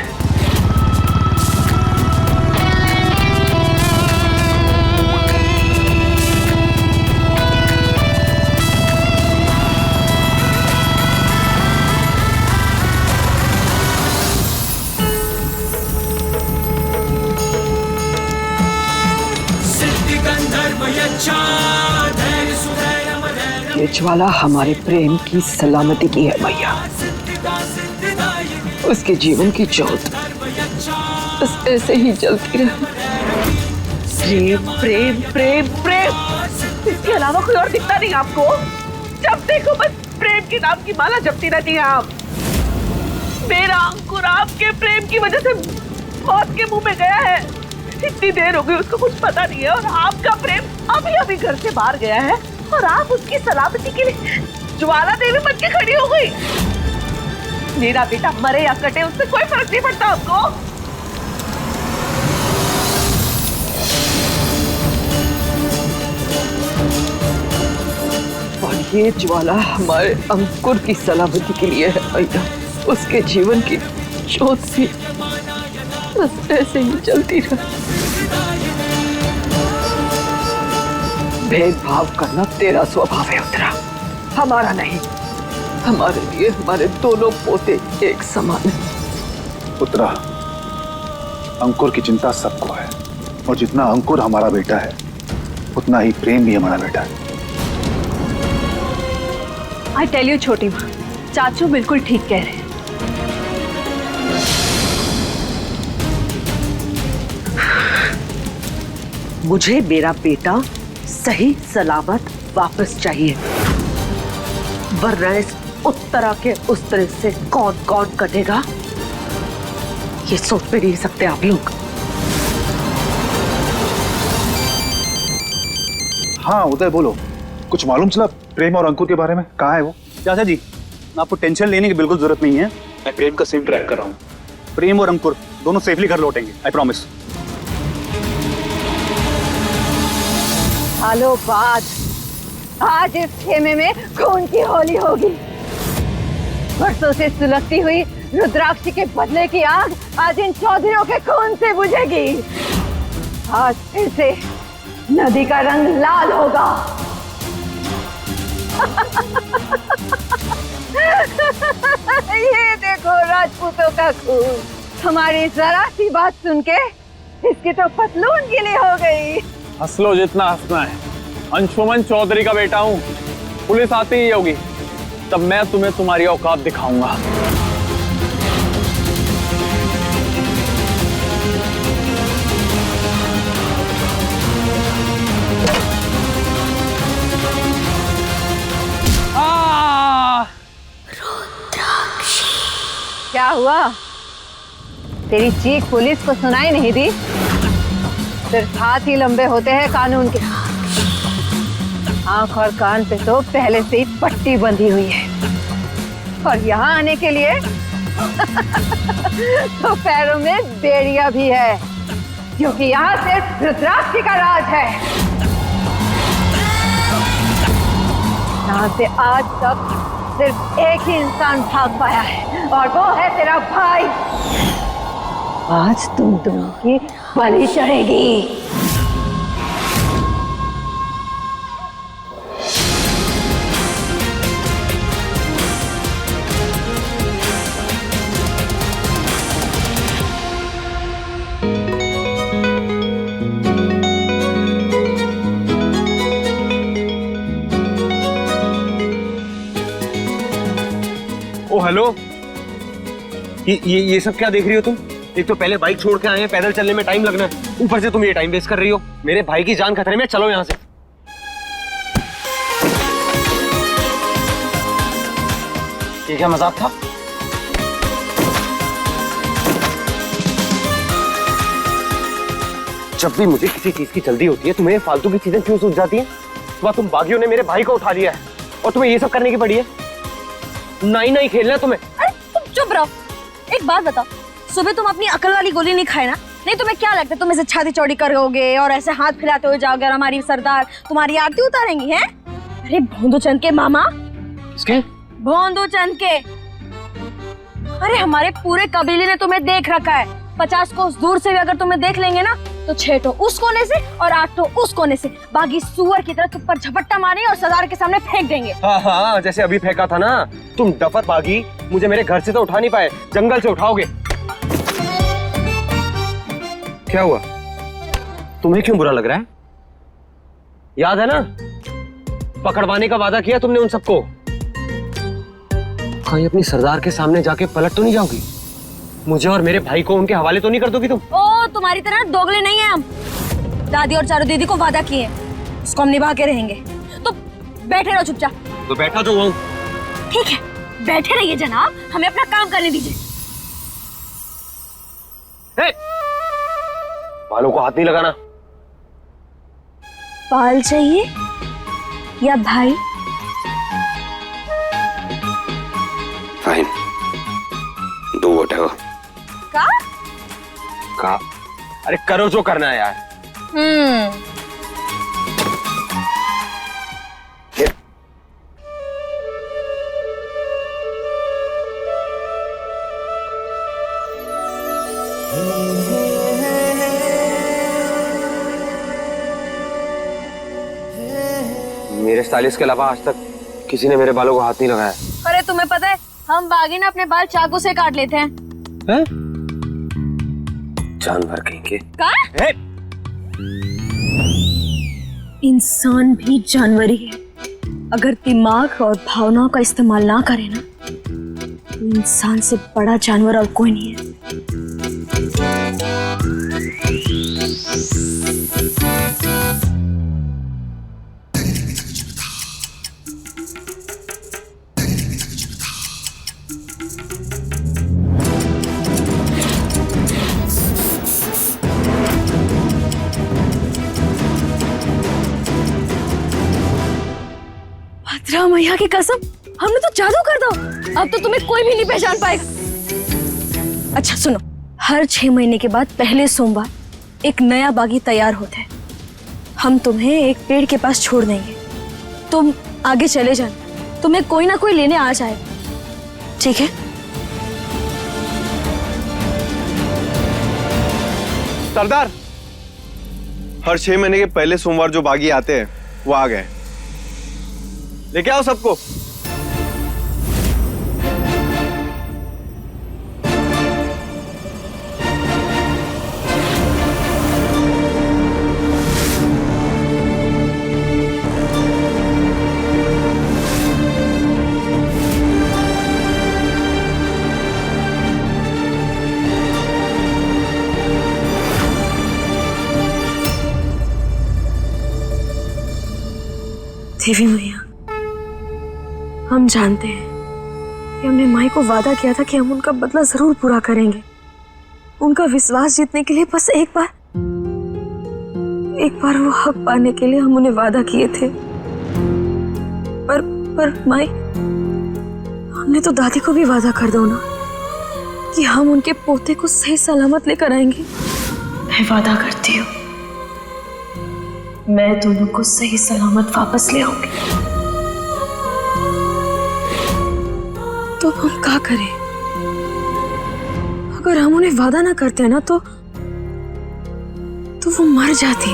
ये ज्वाला हमारे प्रेम की सलामती की है भैया, उसके जीवन की ज्योत बस ऐसे ही जलती रहे। प्रेम प्रेम प्रेम प्रेम, इसके अलावा कोई और दिखता नहीं आपको? जब देखो बस प्रेम के नाम की माला जपती रहती है आप। मेरा अंकुर आपके प्रेम की वजह से मौत के मुंह में गया है। इतनी देर हो गई उसको कुछ पता नहीं है, और आपका प्रेम अभी अभी घर से बाहर गया है और आप उसकी सलामती के लिए ज्वाला देवी बन के खड़ी हो गई। मेरा बेटा मरे या कटे उससे कोई फर्क नहीं पड़ता आपको। और ये ज्वाला हमारे अंकुर की सलामती के लिए है भैया, उसके जीवन की ज्योत भी बस ऐसे ही जलती रहे। भेदभाव करना तेरा स्वभाव है उत्तरा, हमारा नहीं। हमारे लिए हमारे दोनों पोते एक समान है। उत्तरा, अंकुर की चिंता सबको है, और जितना अंकुर हमारा बेटा है उतना ही प्रेम भी हमारा बेटा है। आई टेल यू छोटी माँ, चाचू बिल्कुल ठीक कह रहे हैं। मुझे मेरा बेटा सही सलामत वापस चाहिए, वरना इस उत्तरा के उस तरह से कौन कौन कटेगा ये सोच भी नहीं सकते आप लोग। हाँ उदय बोलो, कुछ मालूम चला प्रेम और अंकुर के बारे में? कहाँ है वो? चाचा जी, आपको टेंशन लेने की बिल्कुल जरूरत नहीं है। मैं प्रेम का सिम ट्रैक कर रहा हूँ। प्रेम और अंकुर दोनों सेफली घर लौटेंगे, आई प्रॉमिस। सालों बाद आज इस खेमे में खून की होली होगी। बरसों से सुलगती हुई रुद्राक्षी के बदले की आग आज इन चौधरियों के खून से बुझेगी। आज फिर से नदी का रंग लाल होगा। ये देखो राजपूतों का खून। हमारी जरा सी बात सुन के इसकी तो पतलून गीली हो गई। हंस लो जितना हंसना है। अंशुमन चौधरी का बेटा हूँ, पुलिस आती ही होगी तब मैं तुम्हें तुम्हारी औकात दिखाऊंगा। क्या हुआ? तेरी चीख पुलिस को सुनाई नहीं दी? सिर्फ हाथ ही लंबे होते हैं कानून के। आंख और कान पे तो पहले से ही पट्टी बंधी हुई है, और यहाँ आने के लिए तो पैरों में बेड़ियां भी है, क्योंकि यहाँ सिर्फ रुद्राक्षी का राज है। यहाँ से आज तक सिर्फ एक ही इंसान भाग पाया है, और वो है तेरा भाई। आज तुम दोनों की बलि चढ़ेगी। ओ हेलो, ये सब क्या देख रही हो तुम? एक तो पहले बाइक छोड़ के आए हैं, पैदल चलने में टाइम लगना है, ऊपर से तुम ये टाइम वेस्ट कर रही हो। मेरे भाई की जान खतरे में, चलो यहाँ से। ये क्या मजाक था? जब भी मुझे किसी चीज की जल्दी होती है, तुम्हें फालतू की चीजें क्यों सूझ जाती हैं? तुम बागियों ने मेरे भाई को उठा लिया है और तुम्हें ये सब करने की पड़ी है। नहीं खेलना है तुम्हें। अरे तुम चुप रहो। एक बात बताओ, सुबह तुम अपनी अकल वाली गोली नहीं खाए ना? नहीं तुम्हें क्या लगता है तुम ऐसे छाती चौड़ी करोगे और ऐसे हाथ फैलाते हुए जाओगे और हमारी सरदार तुम्हारी आरती उतारेंगी हैं? अरे भोंदू चंद के मामा। किसके? भोंदू चंद के। अरे हमारे पूरे कबीले ने तुम्हें देख रखा है। 50 कोस दूर से भी अगर तुम्हें देख लेंगे ना तो 6 ठो उस कोने से और 8 ठो उस कोने से बागी सुअर की तरह तुम पर झपट्टा मारेंगे और सरदार के सामने फेंक देंगे। हाँ, जैसे अभी फेंका था ना। तुम डफर बागी मुझे मेरे घर से तो उठा नहीं पाए, जंगल से उठाओगे। क्या हुआ? तुम्हें क्यों बुरा लग रहा है? याद है ना पकड़वाने का वादा किया तुमने उन सबको। कहीं अपनी सरदार के सामने जाके पलट तो नहीं जाओगी? मुझे और मेरे भाई को उनके हवाले तो नहीं कर दोगी तुम? ओ तुम्हारी तरह दोगले नहीं है हम। दादी और चारू दीदी को वादा किए, उसको हम निभा के रहेंगे। तो बैठे रहो चुपचाप। तो बैठा तो हूँ। ठीक है बैठे रहिए जनाब, हमें अपना काम करने दीजिए। बालों को हाथ नहीं लगाना। बाल चाहिए या भाई? फाइन, दो वोट है वो। का? अरे करो जो करना है यार। मेरे स्टाइलिस्ट के अलावा आज तक किसी ने मेरे बालों को हाथ नहीं लगाया। अरे तुम्हें पता है हम बागी ना अपने बाल चाकू से काट लेते हैं। है? जानवर कहीं के। का? इंसान भी जानवर ही है। अगर दिमाग और भावनाओं का इस्तेमाल ना करे ना तो इंसान से बड़ा जानवर और कोई नहीं है। भद्रा मैया की कसम, हमने तो जादू कर दो। अब तो तुम्हें कोई भी नहीं पहचान पाएगा। अच्छा सुनो, हर 6 महीने के बाद पहले सोमवार एक नया बागी तैयार होता है। हम तुम्हें एक पेड़ के पास छोड़ देंगे, तुम आगे चले जाना, तुम्हें कोई ना कोई लेने आ जाएगा, ठीक है? सरदार, हर 6 महीने के पहले सोमवार जो बागी आते हैं वो आ गए। लेके आओ सबको। देवी मैया, हम जानते हैं कि हमने माई को वादा किया था कि हम उनका बदला जरूर पूरा करेंगे। उनका विश्वास जीतने के लिए बस एक बार वो हक पाने के लिए हम उन्हें वादा किए थे। पर माई, हमने तो दादी को भी वादा कर दो ना कि हम उनके पोते को सही सलामत लेकर आएंगे। मैं वादा करती हूँ, मैं दोनों को सही सलामत वापस ले आऊंगी। तो हम क्या करें? अगर हम उन्हें वादा ना करते ना तो वो मर जाती।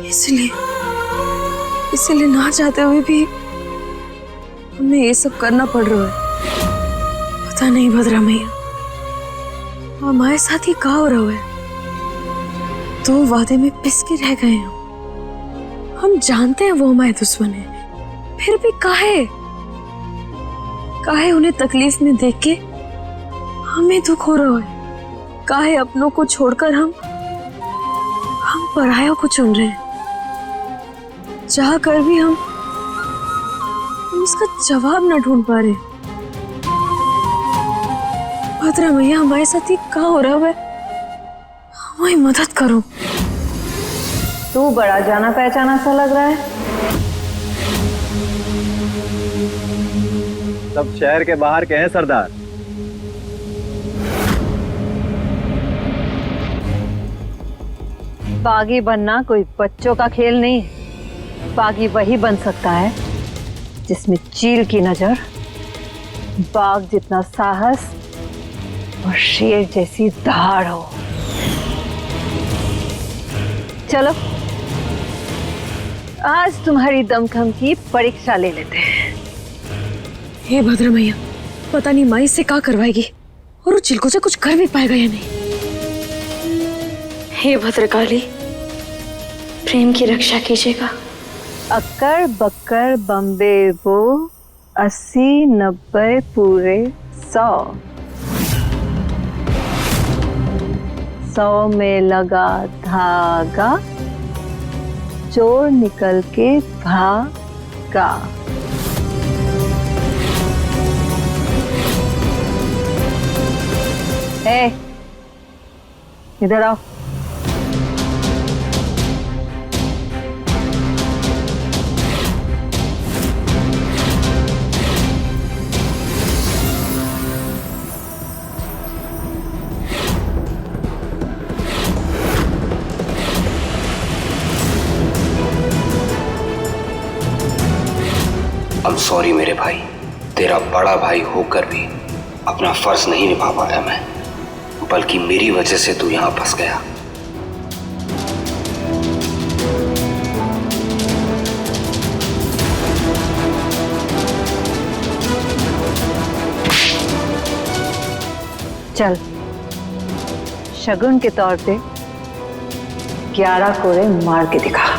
इसलिए ना चाहते हुए भी हमें ये सब करना पड़ रहा है। पता नहीं भद्रा मैया, हमारे साथ ही क्या हो रहा है। 2 वादे में पिस के रह गए हम जानते हैं वो हमारे दुश्मन है, फिर भी काहे? काहे उन्हें तकलीफ में देख के हमें दुख हो रहा है? काहे अपनों को छोड़कर हम परायों को चुन रहे हैं? चाह कर भी हम उसका जवाब ना ढूंढ पा रहे। भद्रा मैया, हमारे साथ ही क्या हो रहा है? हमारी मदद करो। तू बड़ा जाना पहचाना सा लग रहा है। सब शहर के बाहर के हैं सरदार। बागी बनना कोई बच्चों का खेल नहीं है। बागी वही बन सकता है जिसमें चील की नजर, बाघ जितना साहस और शेर जैसी दहाड़ हो। चलो, आज तुम्हारी दमखम की परीक्षा ले लेते हैं। हे भद्रा मैया, पता नहीं माई से क्या करवाएगी और वो चिलको से कुछ कर भी पाएगा या नहीं। हे भद्रकाली, प्रेम की रक्षा कीजिएगा। अक्कर बक्कर बम्बे वो 80 90 पूरे 100। 100 में लगा धागा, चोर निकल के भागा। इधर आओ। I'm sorry मेरे भाई, तेरा बड़ा भाई होकर भी अपना फर्ज नहीं निभा पाया मैं, बल्कि मेरी वजह से तू यहां फंस गया। चल, शगुन के तौर पे 11 कोड़े मार के दिखा।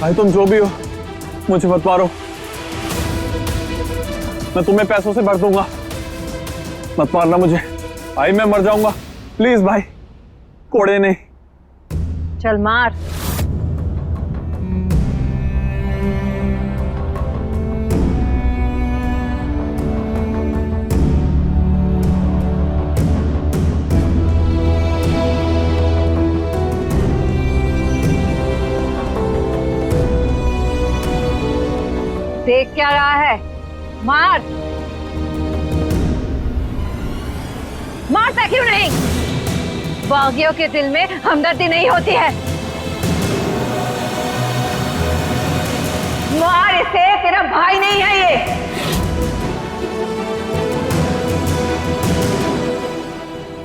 भाई तुम जो भी हो, मुझे मत मारो। मैं तुम्हें पैसों से भर दूंगा। मत मारना मुझे भाई, मैं मर जाऊंगा। प्लीज भाई, कोड़े नहीं। चल मार। देख क्या रहा है? मार। मारता क्यों नहीं? बागियों के दिल में हमदर्दी नहीं होती है। मार इसे, तेरा भाई नहीं है ये।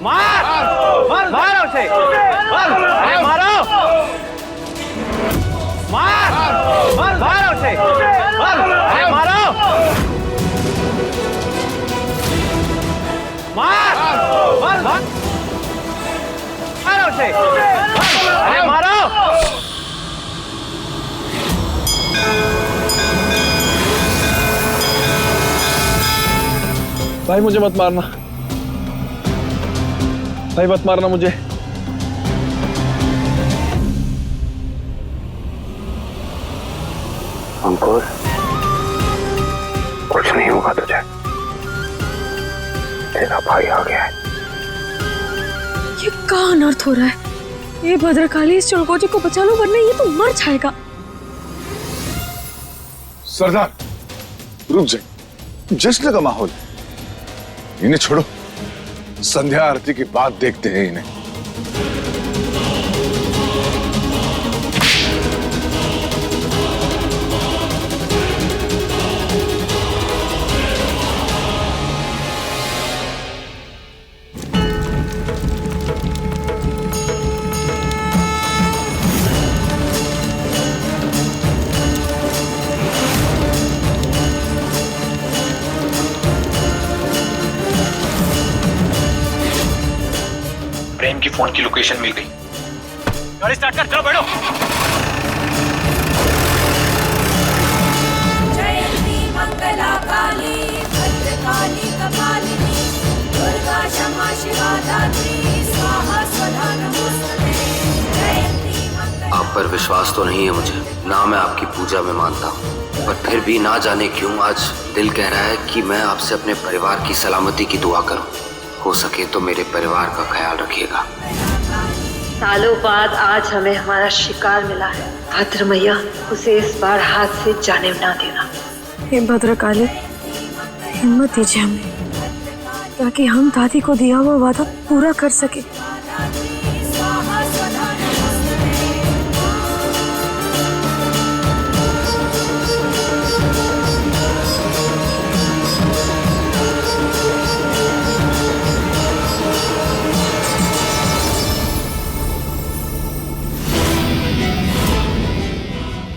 मार मार मारो उसे, मारो मारो, मार मारो उसे, मारो मारो, मारो उसे, मारो। भाई मुझे मत मारना, भाई मत मारना मुझे। अंकुर, कुछ नहीं होगा तुझे, तेरा भाई आ गया है। ये क्या अनर्थ हो रहा है? ये भद्रकाली, इस चुड़कोजी को बचा लो वरना ये तो मर जाएगा। सरदार रुक जाए, जश्न का माहौल है, इन्हें छोड़ो। संध्या आरती की बात देखते हैं इन्हें। उनकी फोन की लोकेशन मिल गई। गाड़ी स्टार्ट कर, चलो बैठो। जयंती मंगला काली भद्रकाली कपालिनी दुर्गा क्षमा शिवा धात्री स्वाहा स्वधा नमोस्तुते। जयंती मंगला। आप पर विश्वास तो नहीं है मुझे, ना मैं आपकी पूजा में मानता हूँ, पर फिर भी ना जाने क्यों आज दिल कह रहा है कि मैं आपसे अपने परिवार की सलामती की दुआ करूं। हो सके तो मेरे परिवार का ख्याल रखिएगा। सालों बाद आज हमें हमारा शिकार मिला है। भद्र मैया उसे इस बार हाथ से जाने ना देना। हे भद्रकाली, हिम्मत दीजिए हमें ताकि हम दादी को दिया हुआ वादा पूरा कर सके।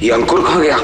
ये अंकुर कहाँ गया?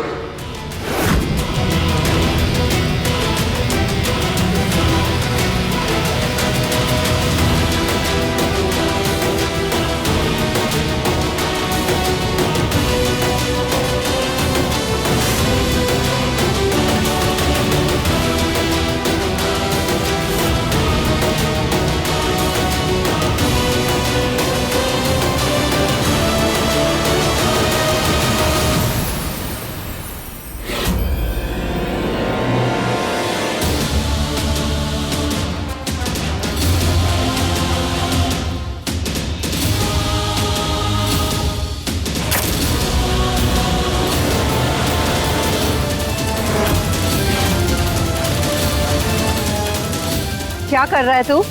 क्या कर रहा है तू?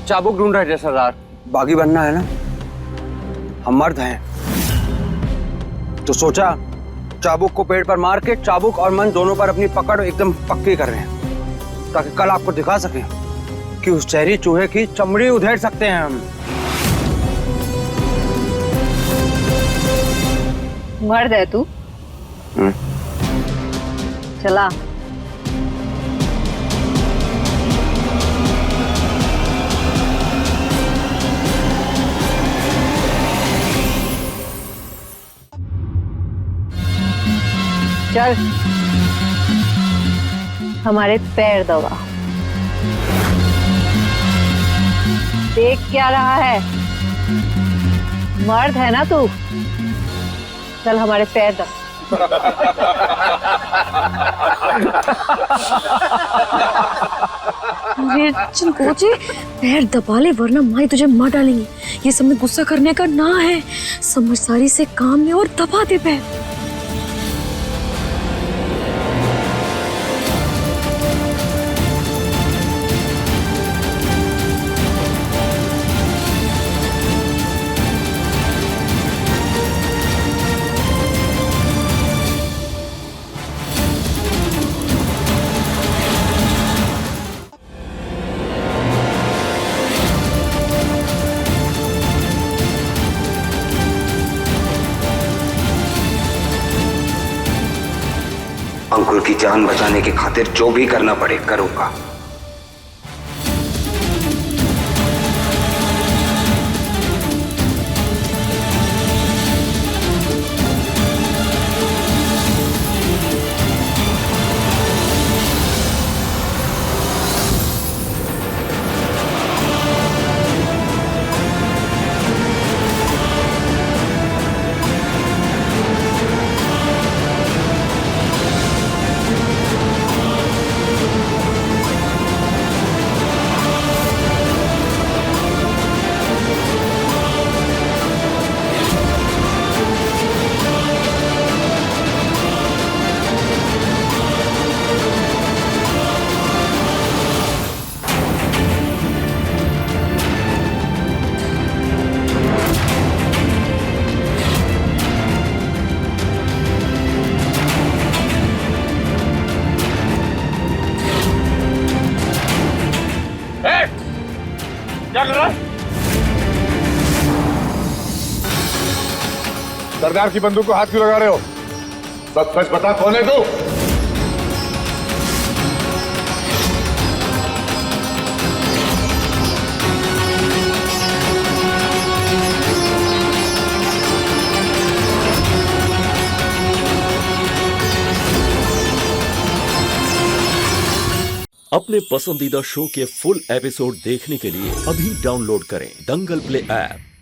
चाबुक ढूंढ रहे थे सरदार। बागी बनना है ना, हम मर्द हैं, तो सोचा चाबुक को पेड़ पर मार के चाबुक और मन दोनों पर अपनी पकड़ एकदम पक्की कर रहे हैं, ताकि कल आपको दिखा सकें कि उस जहरी चूहे की चमड़ी उधेड़ सकते हैं हम। मर्द है तू? चला। चल, हमारे पैर दबा। देख क्या रहा है? मर्द है ना तू? चल हमारे पैर दबा। चिंकोची, पैर दबा ले वरना माई तुझे मार डालेंगी। ये सब में गुस्सा करने का ना है, समझदारी से काम ले और दबा दे पैर। अंकुर की जान बचाने की खातिर जो भी करना पड़े करूंगा। सरदार की बंदूक को हाथ क्यों लगा रहे हो? सच सच बता, कौन है तू? अपने पसंदीदा शो के फुल एपिसोड देखने के लिए अभी डाउनलोड करें दंगल प्ले ऐप।